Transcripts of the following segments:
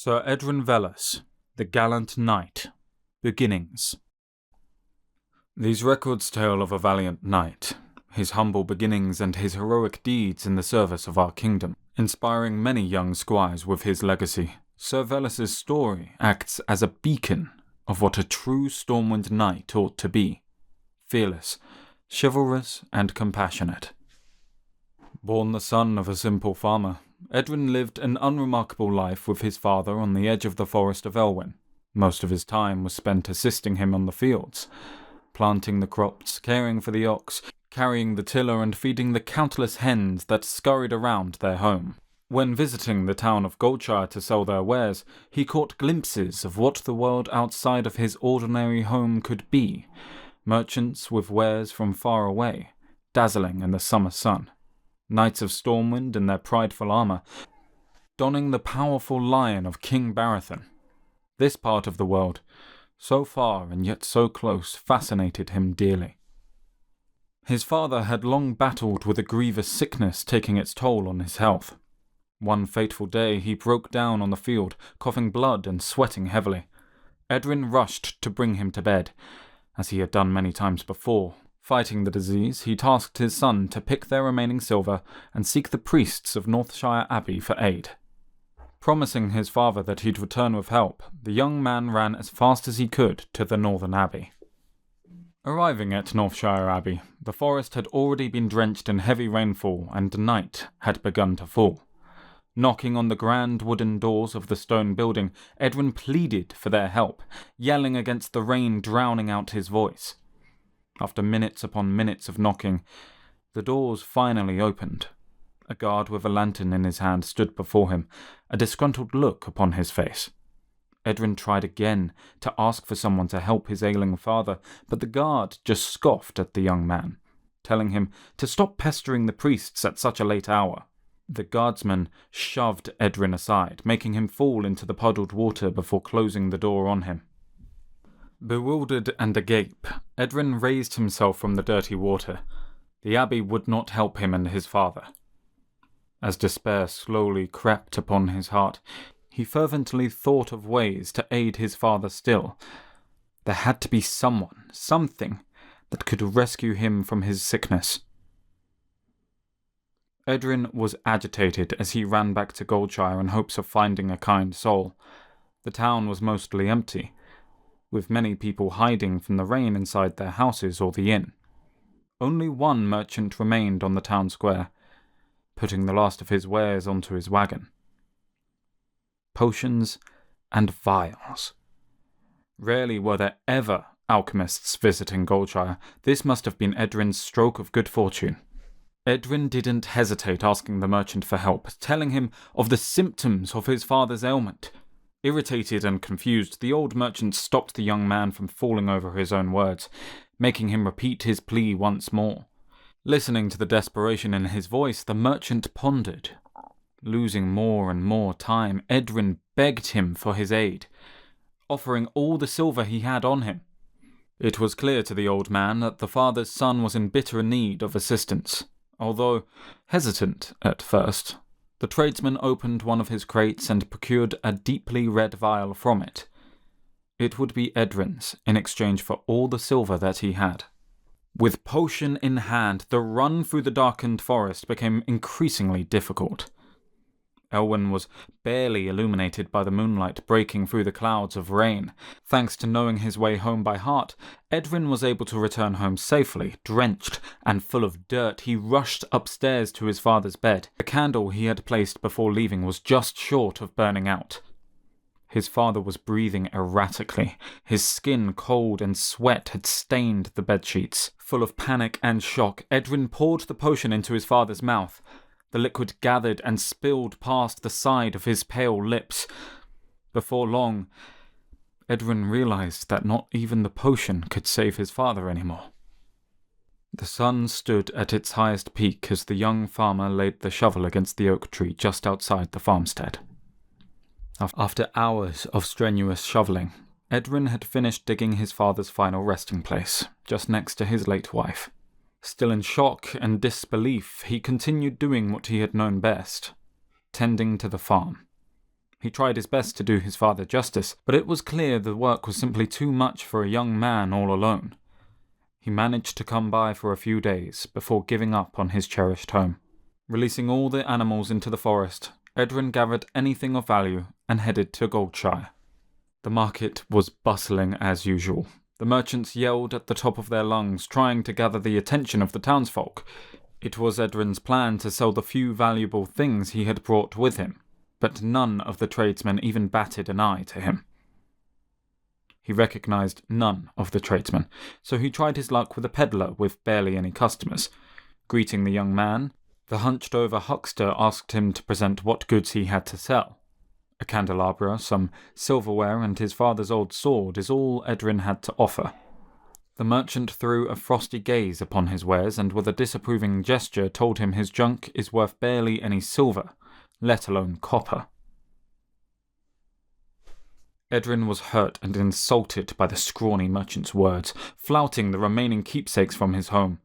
Sir Edrin Vellas, the Gallant Knight. Beginnings. These records tell of a valiant knight, his humble beginnings and his heroic deeds in the service of our kingdom, inspiring many young squires with his legacy. Sir Vellas's story acts as a beacon of what a true Stormwind knight ought to be: fearless, chivalrous, and compassionate. Born the son of a simple farmer, Edrin lived an unremarkable life with his father on the edge of the forest of Elwyn. Most of his time was spent assisting him on the fields, planting the crops, caring for the ox, carrying the tiller, and feeding the countless hens that scurried around their home. When visiting the town of Goldshire to sell their wares, he caught glimpses of what the world outside of his ordinary home could be: merchants with wares from far away, dazzling in the summer sun. Knights of Stormwind in their prideful armour, donning the powerful lion of King Barathon. This part of the world, so far and yet so close, fascinated him dearly. His father had long battled with a grievous sickness taking its toll on his health. One fateful day he broke down on the field, coughing blood and sweating heavily. Edrin rushed to bring him to bed, as he had done many times before. Fighting the disease, he tasked his son to pick their remaining silver and seek the priests of Northshire Abbey for aid. Promising his father that he'd return with help, the young man ran as fast as he could to the Northern Abbey. Arriving at Northshire Abbey, the forest had already been drenched in heavy rainfall and night had begun to fall. Knocking on the grand wooden doors of the stone building, Edrin pleaded for their help, yelling against the rain drowning out his voice. After minutes upon minutes of knocking, the doors finally opened. A guard with a lantern in his hand stood before him, a disgruntled look upon his face. Edrin tried again to ask for someone to help his ailing father, but the guard just scoffed at the young man, telling him to stop pestering the priests at such a late hour. The guardsman shoved Edrin aside, making him fall into the puddled water before closing the door on him. Bewildered and agape, Edrin raised himself from the dirty water. The abbey would not help him and his father. As despair slowly crept upon his heart, he fervently thought of ways to aid his father still. There had to be someone, something, that could rescue him from his sickness. Edrin was agitated as he ran back to Goldshire in hopes of finding a kind soul. The town was mostly empty, with many people hiding from the rain inside their houses or the inn. Only one merchant remained on the town square, putting the last of his wares onto his wagon. Potions and vials. Rarely were there ever alchemists visiting Goldshire. This must have been Edrin's stroke of good fortune. Edrin didn't hesitate asking the merchant for help, telling him of the symptoms of his father's ailment. Irritated and confused, the old merchant stopped the young man from falling over his own words, making him repeat his plea once more. Listening to the desperation in his voice, the merchant pondered. Losing more and more time, Edrin begged him for his aid, offering all the silver he had on him. It was clear to the old man that the father's son was in bitter need of assistance. Although hesitant at first, the tradesman opened one of his crates and procured a deeply red vial from it. It would be Edrin's in exchange for all the silver that he had. With potion in hand, the run through the darkened forest became increasingly difficult. Elwyn was barely illuminated by the moonlight breaking through the clouds of rain. Thanks to knowing his way home by heart, Edrin was able to return home safely. Drenched and full of dirt, he rushed upstairs to his father's bed. The candle he had placed before leaving was just short of burning out. His father was breathing erratically. His skin cold and sweat had stained the bedsheets. Full of panic and shock, Edrin poured the potion into his father's mouth. The liquid gathered and spilled past the side of his pale lips. Before long, Edrin realized that not even the potion could save his father anymore. The sun stood at its highest peak as the young farmer laid the shovel against the oak tree just outside the farmstead. After hours of strenuous shoveling, Edrin had finished digging his father's final resting place, just next to his late wife. Still in shock and disbelief, he continued doing what he had known best, tending to the farm. He tried his best to do his father justice, but it was clear the work was simply too much for a young man all alone. He managed to come by for a few days before giving up on his cherished home. Releasing all the animals into the forest, Edrin gathered anything of value and headed to Goldshire. The market was bustling as usual. The merchants yelled at the top of their lungs, trying to gather the attention of the townsfolk. It was Edrin's plan to sell the few valuable things he had brought with him, but none of the tradesmen even batted an eye to him. He recognized none of the tradesmen, so he tried his luck with a peddler with barely any customers. Greeting the young man, the hunched-over huckster asked him to present what goods he had to sell. A candelabra, some silverware, and his father's old sword is all Edrin had to offer. The merchant threw a frosty gaze upon his wares and with a disapproving gesture told him his junk is worth barely any silver, let alone copper. Edrin was hurt and insulted by the scrawny merchant's words, flouting the remaining keepsakes from his home.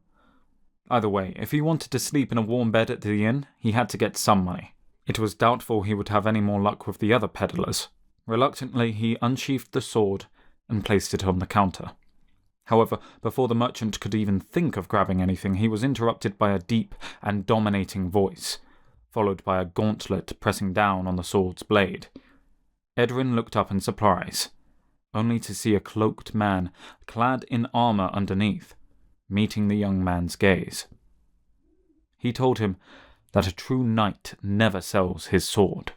Either way, if he wanted to sleep in a warm bed at the inn, he had to get some money. It was doubtful he would have any more luck with the other peddlers. Reluctantly, he unsheathed the sword and placed it on the counter. However, before the merchant could even think of grabbing anything, he was interrupted by a deep and dominating voice, followed by a gauntlet pressing down on the sword's blade. Edrin looked up in surprise, only to see a cloaked man, clad in armor underneath, meeting the young man's gaze. He told him that a true knight never sells his sword.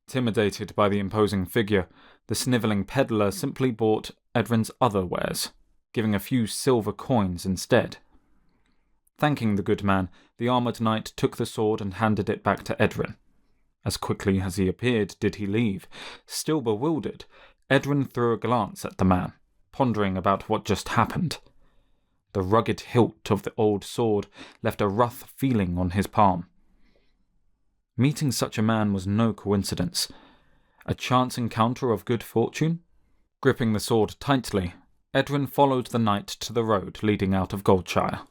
Intimidated by the imposing figure, the snivelling peddler simply bought Edrin's other wares, giving a few silver coins instead. Thanking the good man, the armoured knight took the sword and handed it back to Edrin. As quickly as he appeared did he leave. Still bewildered, Edrin threw a glance at the man, pondering about what just happened. The rugged hilt of the old sword left a rough feeling on his palm. Meeting such a man was no coincidence. A chance encounter of good fortune? Gripping the sword tightly, Edrin followed the knight to the road leading out of Goldshire.